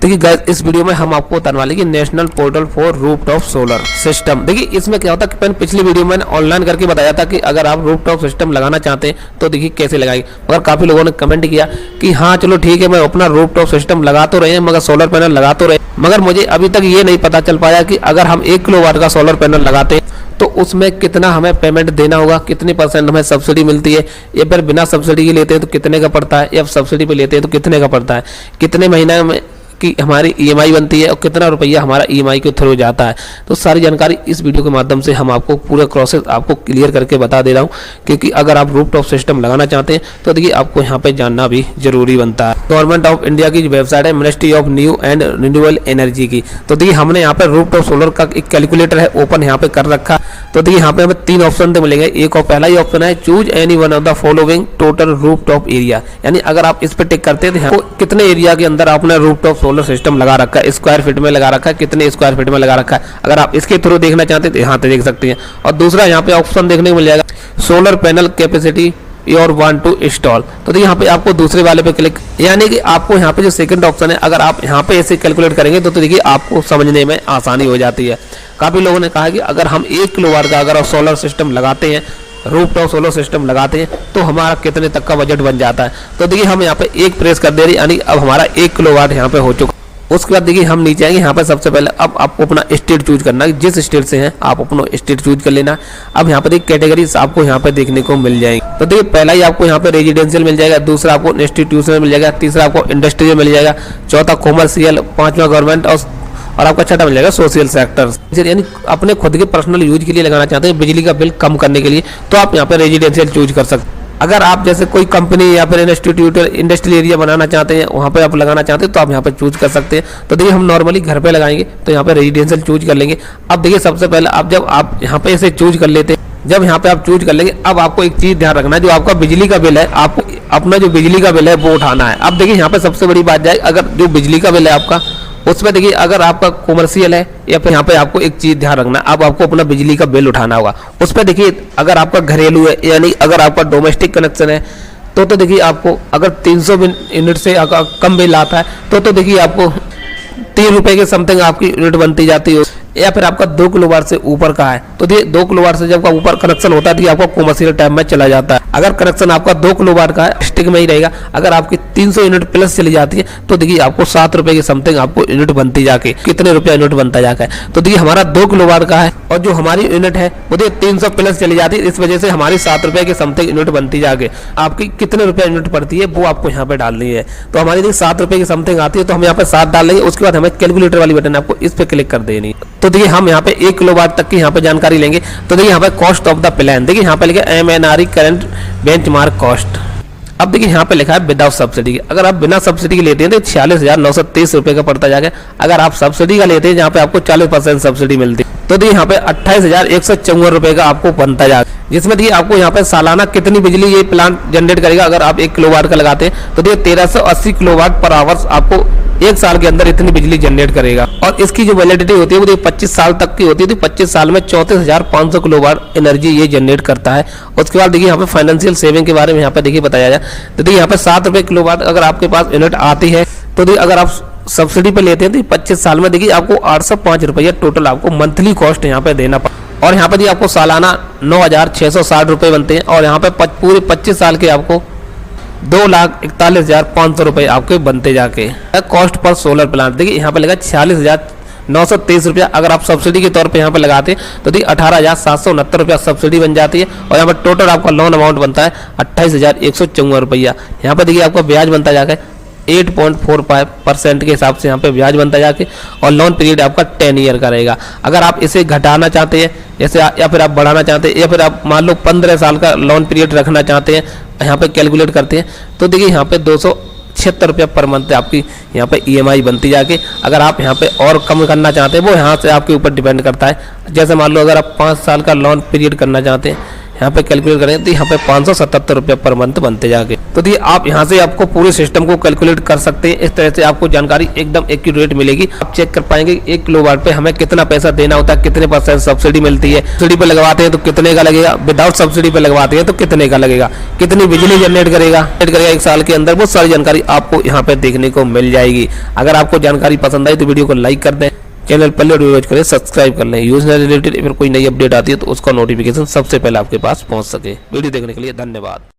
देखिए गाइस, इस वीडियो में हम आपको बताने वाले कि national portal for rooftop solar system. देखिए इसमें क्या होता है कि मैंने पिछली वीडियो में ऑनलाइन करके बताया था कि अगर आप रूफटॉप सिस्टम लगाना चाहते हैं तो देखिए कैसे लगाएंगे। मगर काफी लोगों ने कमेंट किया कि हाँ चलो ठीक है, मैं अपना रूफटॉप सिस्टम लगा तो रहे हैं, मगर सोलर पैनल लगा तो रहे, मगर मुझे अभी तक ये नहीं पता चल पाया कि अगर हम 1 किलोवाट का सोलर पैनल लगाते हैं तो उसमें कितना हमें पेमेंट देना होगा, कितनी % हमें सब्सिडी मिलती है, या फिर बिना सब्सिडी के लेते हैं तो कितने का पड़ता है, या सब्सिडी पे लेते हैं तो कितने का पड़ता है, कितने महीने में की हमारी EMI बनती है और कितना रुपया हमारा EMI के थ्रू जाता है। तो सारी जानकारी इस वीडियो के माध्यम से हम आपको पूरा प्रोसेस आपको क्लियर करके बता दे रहा हूँ, क्योंकि अगर आप रूफटॉप सिस्टम लगाना चाहते हैं तो देखिए आपको यहाँ पे जानना भी जरूरी बनता है। गवर्नमेंट ऑफ इंडिया की वेबसाइट है ministry of new and renewable energy की। तो देखिए हमने यहाँ पे रूफटॉप सोलर का एक कैलकुलेटर है ओपन यहाँ पे कर रखा। तो देखिए यहाँ पे हमें 3 ऑप्शन मिलेंगे। एक और पहला ही ऑप्शन है choose any one of the following total rooftop area, यानी अगर आप इस पे टिक करते हैं तो कितने एरिया के अंदर आपने रूफटॉप सोलर सिस्टम लगा रखा है, स्क्वायर फीट में लगा रखा है, कितने स्क्वायर फीट में लगा रखा है। अगर आप इसके थ्रू देखना चाहते हैं तो यहाँ पे देख सकते हैं। और दूसरा यहाँ पे ऑप्शन देखने को मिल जाएगा solar panel capacity your want to install. तो देखिए यहाँ पे आपको दूसरे वाले पे क्लिक, यानी कि आपको यहाँ पे जो सेकंड ऑप्शन है अगर आप यहाँ पे ऐसे कैलकुलेट करेंगे तो देखिए आपको समझने में आसानी हो जाती है। काफी लोगों ने कहा कि अगर हम 1 किलोवाट का अगर सोलर सिस्टम लगाते हैं, रूफटॉप सोलर सिस्टम लगाते हैं तो हमारा कितने तक का बजट बन जाता है। तो देखिए हम यहाँ पे एक प्रेस कर दे रही, यानी अब हमारा 1 किलोवाट यहाँ पे हो चुका। उसके बाद देखिए हम नीचे आएंगे। यहाँ पे सबसे पहले अब आपको अपना स्टेट चूज करना है, जिस स्टेट से हैं आप अपना स्टेट चूज कर लेना। अब यहाँ पे देखिए कैटेगरीज आपको यहाँ पे देखने को मिल जाएंगी। तो देखिए पहला ही आपको यहाँ पे रेजिडेंशियल मिल जाएगा, दूसरा आपको इंस्टीट्यूशनल मिल जाएगा, तीसरा आपको इंडस्ट्रियल मिल जाएगा, चौथा कॉमर्शियल, पांचवा गवर्नमेंट और आपका छठा मिल जाएगा सोशल सेक्टर। यानी अपने खुद के पर्सनल यूज के लिए लगाना चाहते हैं, बिजली का बिल कम करने के लिए, तो आप यहाँ पे रेजिडेंशियल चूज कर सकते हैं। अगर आप जैसे कोई कंपनी या फिर इंस्टीट्यूट इंडस्ट्रियल एरिया बनाना चाहते हैं, वहाँ पे आप लगाना चाहते हैं तो आप यहाँ पे चूज कर सकते हैं। तो देखिए हम नॉर्मली घर पे लगाएंगे तो यहाँ पे रेजिडेंशियल चूज कर लेंगे। अब देखिए सबसे पहले आप जब आप यहाँ पे इसे चूज कर लेते हैं, जब यहाँ पे आप चूज कर लेंगे, अब आपको एक चीज ध्यान रखना है, जो आपका बिजली का बिल है आपको अपना जो बिजली का बिल है वो उठाना है। अब देखिए यहाँ पे सबसे बड़ी बात जाए, अगर जो बिजली का बिल है आपका उसमें देखिए अगर आपका कॉमर्शियल है या फिर यहाँ पे आपको एक चीज ध्यान रखना है, अब आपको अपना बिजली का बिल उठाना होगा। उस पर देखिए अगर आपका घरेलू है यानी अगर आपका डोमेस्टिक कनेक्शन है तो देखिए आपको अगर 300 यूनिट से कम बिल आता है तो देखिए आपको 3 रुपए के समथिंग आपकी यूनिट बनती जाती है। या फिर आपका 2 किलोवाट से ऊपर का है तो देखिए 2 किलोवाट से जब ऊपर कनेक्शन होता है तो आपका कॉमर्शियल टाइप में चला जाता है। अगर कनेक्शन आपका 2 किलोवाट का है स्टिक में ही रहेगा, अगर आपकी 300 यूनिट प्लस चली जाती है तो देखिए आपको 7 रुपए के समथिंग आपको यूनिट बनती जाके, कितने रुपया यूनिट बनता जाकर। तो देखिए हमारा 2 किलोवाट का है और जो हमारी यूनिट है वो देखिए 300 प्लस चली जाती है, इस वजह से हमारी 7 रुपए के समथिंग यूनिट बनती जाके। आपकी कितने रुपया यूनिट पड़ती है वो आपको यहाँ पे डालनी है। तो हमारी देखिए 7 रुपए की समथिंग आती है तो हम यहाँ पे 7 डाल लेंगे। उसके बाद हमें कैलकुलेटर वाली बटन आपको इस पे क्लिक कर देनी। तो देखिए हम यहाँ पे 1 किलोवाट तक की यहाँ पे जानकारी लेंगे। तो देखिए यहाँ पे कॉस्ट ऑफ द प्लान, देखिए यहाँ पे लिखा है MNRE करंट बेंचमार्क कॉस्ट। अब देखिए यहाँ पे लिखा है विदाउट सब्सिडी। अगर आप बिना सब्सिडी के लेते हैं तो 46,930 रुपए का पड़ता जाएगा। अगर आप सब्सिडी का लेते हैं जहाँ पे आपको 40% सब्सिडी मिलती है तो देखिए यहाँ पे 28,154 रुपए का आपको बनता जाएगा, जिसमें देखिए आपको यहाँ पे सालाना कितनी बिजली ये प्लांट जनरेट करेगा। अगर आप 1 किलोवाट का लगाते हैं तो देखिए 1380 किलोवाट पर आवर्स आपको 1 साल के अंदर इतनी बिजली जनरेट करेगा। और इसकी जो वैलिडिटी होती है वो 25 साल तक की होती है। तो 25 साल में 34,500 किलोवाट एनर्जी ये जनरेट करता है। उसके बाद देखिए यहाँ पे फाइनेंशियल सेविंग के बारे में यहाँ पे देखिए बताया जाए तो देखिए यहाँ पे 7 रुपए किलोवाट अगर आपके पास यूनिट आती है तो देखिए अगर आप सब्सिडी पे लेते हैं तो 25 साल में देखिए आपको 805 रुपया टोटल आपको मंथली कॉस्ट यहाँ पे देना पड़ता। और यहाँ पे आपको सालाना 9,660 रुपए बनते हैं और यहाँ पे पूरे 25 साल के आपको 2,41,500 रुपए आपके बनते जाके। कॉस्ट पर सोलर प्लांट देखिए यहाँ पे लगा 46,930 रुपया। अगर आप सब्सिडी के तौर पे यहाँ पे लगाते हैं तो देखिए 18,769 रुपया सब्सिडी बन जाती है। और यहाँ पे टोटल आपका लोन अमाउंट बनता है 28,154 रुपया। यहाँ पे देखिए आपका ब्याज बनता जाके 8.45% के हिसाब से यहाँ पे ब्याज बनता जाके। और लोन पीरियड आपका 10 ईयर का रहेगा। अगर आप इसे घटाना चाहते हैं जैसे या फिर आप बढ़ाना चाहते हैं या फिर आप मान लो 15 साल का लोन पीरियड रखना चाहते हैं, यहाँ पे कैलकुलेट करते हैं तो देखिए यहाँ पे 276 रुपया पर मंथ आपकी यहाँ पे EMI बनती जाके। अगर आप यहाँ पे और कम करना चाहते हैं वो यहाँ से आपके ऊपर डिपेंड करता है। जैसे मान लो अगर आप 5 साल का लोन पीरियड करना चाहते हैं यहाँ पे कैलकुलेट करें तो यहाँ पे 577 रुपये पर मंथ बनते जाके। तो देखिए आप यहाँ से आपको पूरे सिस्टम को कैलकुलेट कर सकते हैं। इस तरह से आपको जानकारी एकदम एक्यूरेट मिलेगी। आप चेक कर पाएंगे 1 किलोवाट पे हमें कितना पैसा देना होता है, कितने % सब्सिडी मिलती है, सब्सिडी पे लगवाते हैं तो कितने का लगेगा, विदाउट सब्सिडी पे लगवाते हैं तो कितने का लगेगा, कितनी बिजली जनरेट करेगा 1 साल के अंदर। वो सारी जानकारी आपको यहाँ पे देखने को मिल जाएगी। अगर आपको जानकारी पसंद आई तो वीडियो को लाइक कर दें, चैनल पहले वॉच करें, सब्सक्राइब कर लें। योजना रिलेटेड अगर कोई नई अपडेट आती है तो उसका नोटिफिकेशन सबसे पहले आपके पास पहुंच सके। वीडियो देखने के लिए धन्यवाद।